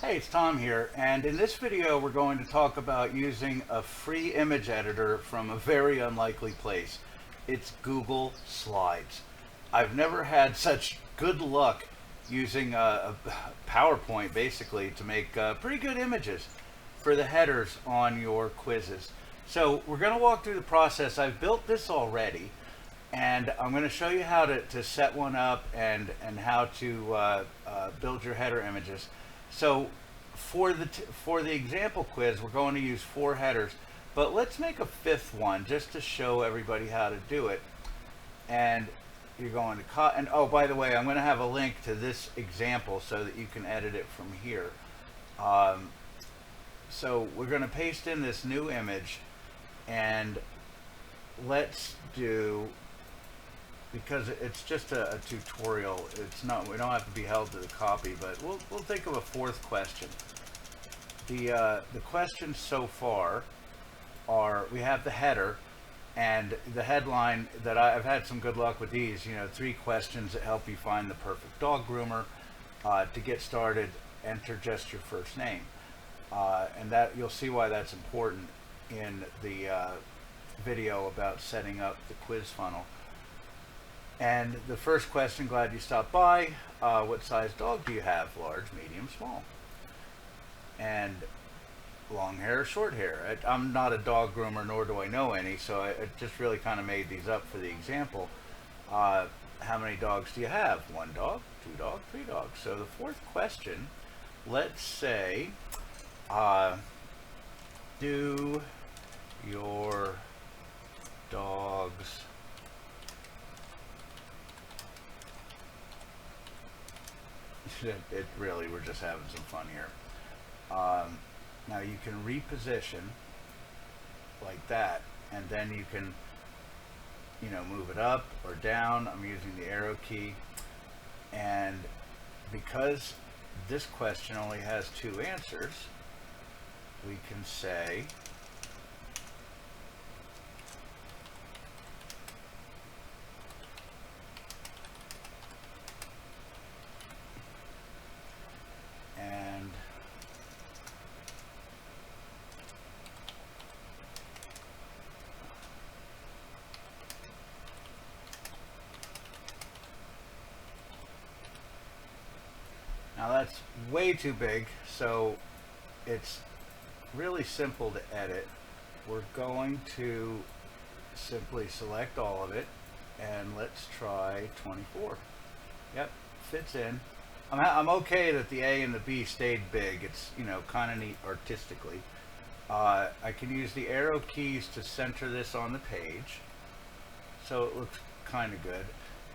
Hey, it's Tom here, and in this video we're going to talk about using a free image editor from a very unlikely place. It's Google Slides. I've never had such good luck using a PowerPoint basically to make pretty good images for the headers on your quizzes. So we're going to walk through the process. I've built this already, and I'm going to show you how to set one up and how to build your header images. So for the example quiz, we're going to use 4 headers, but let's make a 5th one just to show everybody how to do it. And you're going to cut. And oh, by the way, I'm going to have a link to this example so that you can edit it from here. So we're going to paste in this new image, and let's do, because it's just a tutorial, it's not, we don't have to be held to the copy, but we'll think of a 4th question. The questions so far are, we have the header and the headline that I've had some good luck with these, 3 questions that help you find the perfect dog groomer. To get started, enter just your first name. And that, you'll see why that's important in the video about setting up the quiz funnel. And the first question, glad you stopped by. What size dog do you have? Large, medium, small? And long hair, short hair? I'm not a dog groomer, nor do I know any, so I just really kind of made these up for the example. How many dogs do you have? 1 dog, 2 dogs, 3 dogs. So the 4th question, let's say, do your dogs it really, we're just having some fun here. Now you can reposition like that, and then you can move it up or down. I'm using the arrow key, and because this question only has 2 answers, we can say now that's way too big, so it's really simple to edit. We're going to simply select all of it, and let's try 24. Yep, fits in. I'm okay that the A and the B stayed big. It's kind of neat artistically. I can use the arrow keys to center this on the page, so it looks kind of good.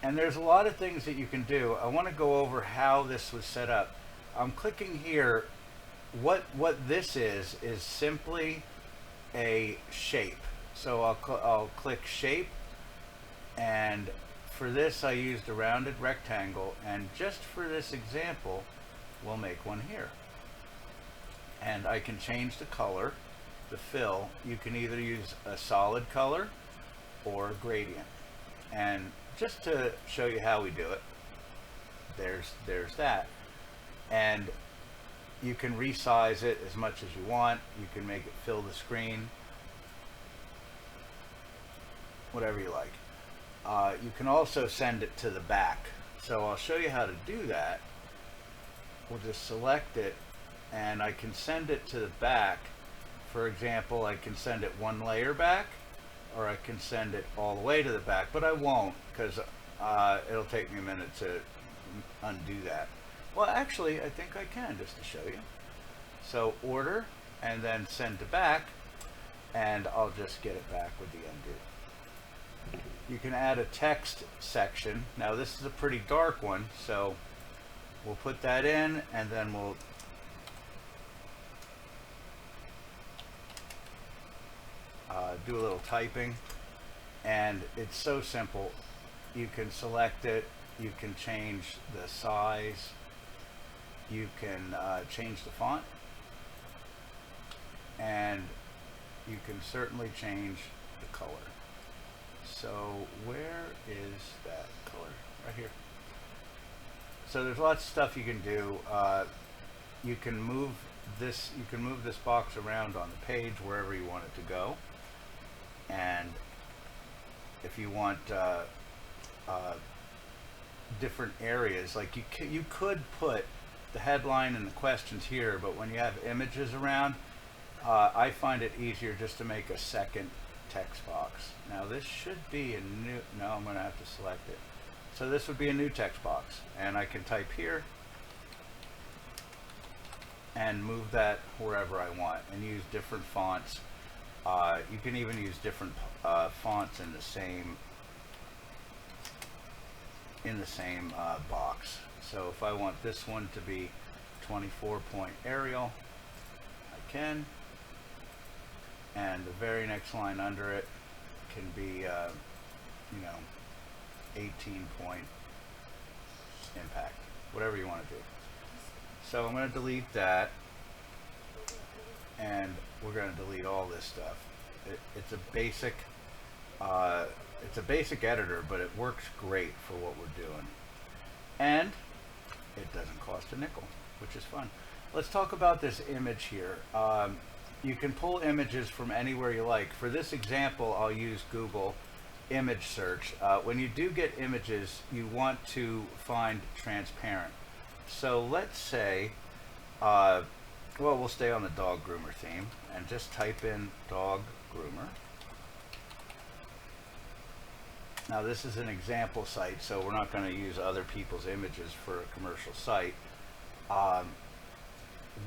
And there's a lot of things that you can do. I want to go over how this was set up. I'm clicking here. What this is simply a shape. So I'll click shape, and for this I used a rounded rectangle, and just for this example we'll make one here. And I can change the color, the fill. You can either use a solid color or a gradient. And just to show you how we do it, there's that. And you can resize it as much as you want. You can make it fill the screen, whatever you like. You can also send it to the back. So I'll show you how to do that. We'll just select it, and I can send it to the back. For example, I can send it 1 layer back, or I can send it all the way to the back, but I won't, because it'll take me a minute to undo that. Well, actually, I think I can, just to show you. So order, and then send to back, and I'll just get it back with the undo. You can add a text section. Now this is a pretty dark one, so we'll put that in, and then we'll do a little typing. And it's so simple. You can select it, you can change the size, you can change the font, and you can certainly change the color. So where is that color? Right here. So there's lots of stuff you can do. you can move this box around on the page wherever you want it to go. And if you want different areas, like you could put the headline and the questions here, but when you have images around, I find it easier just to make a second text box. Now this should be a new, no, I'm going to have to select it. So this would be a new text box, and I can type here and move that wherever I want and use different fonts. You can even use different fonts in the same box. So if I want this one to be 24-point Arial, I can, and the very next line under it can be 18-point Impact, whatever you want to do. So I'm going to delete that, and we're going to delete all this stuff. It's a basic editor, but it works great for what we're doing, and it doesn't cost a nickel, which is fun. Let's talk about this image here. You can pull images from anywhere you like. For this example, I'll use Google image search. When you do get images, you want to find transparent. So let's say, well, we'll stay on the dog groomer theme and just type in dog groomer. Now this is an example site, so we're not going to use other people's images for a commercial site.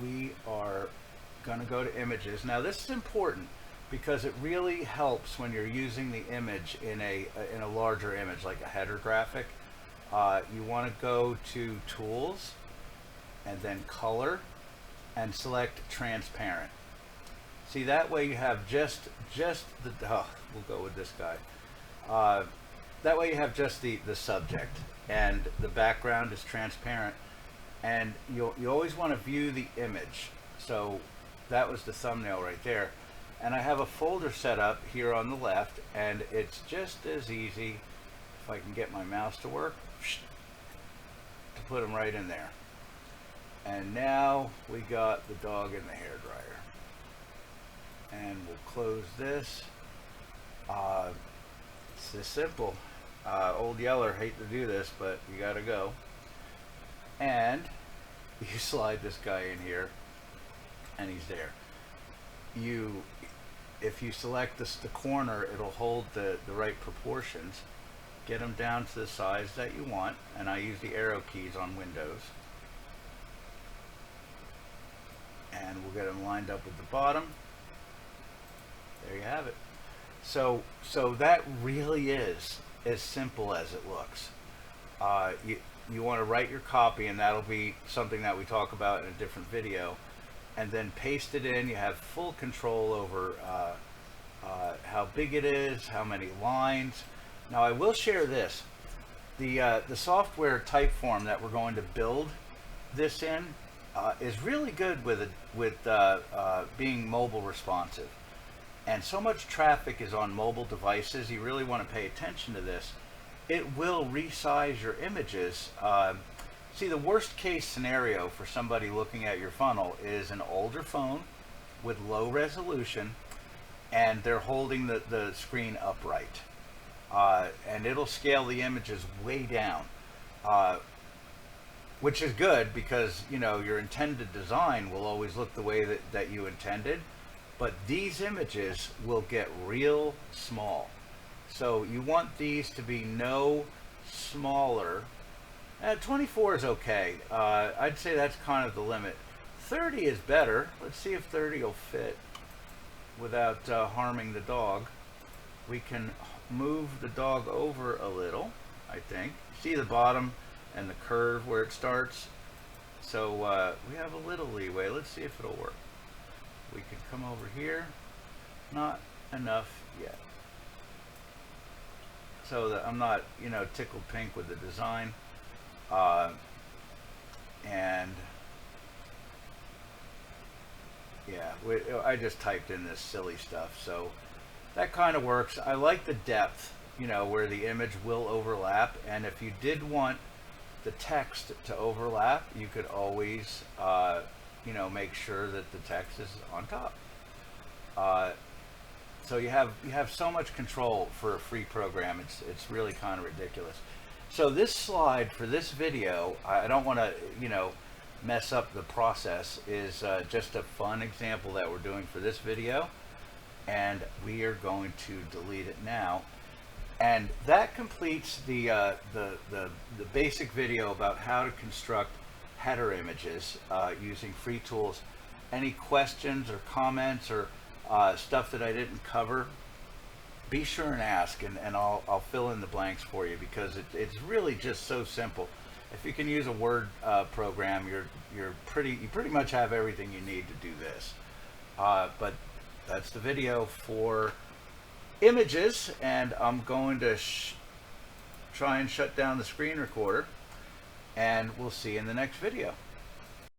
We are going to go to images. Now this is important because it really helps when you're using the image in a larger image, like a header graphic. You want to go to Tools and then Color and select Transparent. See, that way you have just the, we'll go with this guy. That way you have just the subject, and the background is transparent, and you always want to view the image. So that was the thumbnail right there. And I have a folder set up here on the left, and it's just as easy, if I can get my mouse to work, to put them right in there. And now we got the dog in the hairdryer. And we'll close this. It's this simple. Old Yeller, hate to do this, but you gotta go. And you slide this guy in here, and he's there. If you select the corner, it'll hold the right proportions. Get them down to the size that you want, and I use the arrow keys on Windows. And we'll get them lined up with the bottom. There you have it. So that really is as simple as it looks. You want to write your copy, and that'll be something that we talk about in a different video, and then paste it in. You have full control over how big it is, how many lines. Now I will share this. The software Typeform that we're going to build this in is really good with being mobile responsive. And so much traffic is on mobile devices, you really want to pay attention to this. It will resize your images. See, the worst case scenario for somebody looking at your funnel is an older phone with low resolution, and they're holding the screen upright. And it'll scale the images way down, which is good because, you know, your intended design will always look the way that you intended. But these images will get real small. So you want these to be no smaller. 24 is okay. I'd say that's kind of the limit. 30 is better. Let's see if 30 will fit without harming the dog. We can move the dog over a little, I think. See the bottom and the curve where it starts? So we have a little leeway. Let's see if it'll work. We can come over here. Not enough yet. So that I'm not, you know, tickled pink with the design. And yeah, I just typed in this silly stuff, so that kind of works. I like the depth, you know, where the image will overlap, and if you did want the text to overlap, you could always make sure that the text is on top. Uh, so you have so much control for a free program. It's really kind of ridiculous. So this slide for this video, I don't want to mess up the process, is just a fun example that we're doing for this video, and we are going to delete it now. And that completes the basic video about how to construct header images using free tools. Any questions or comments or stuff that I didn't cover, be sure and ask, and I'll fill in the blanks for you, because it's really just so simple. If you can use a Word program, you pretty much have everything you need to do this. But that's the video for images, and I'm going to try and shut down the screen recorder, and we'll see you in the next video.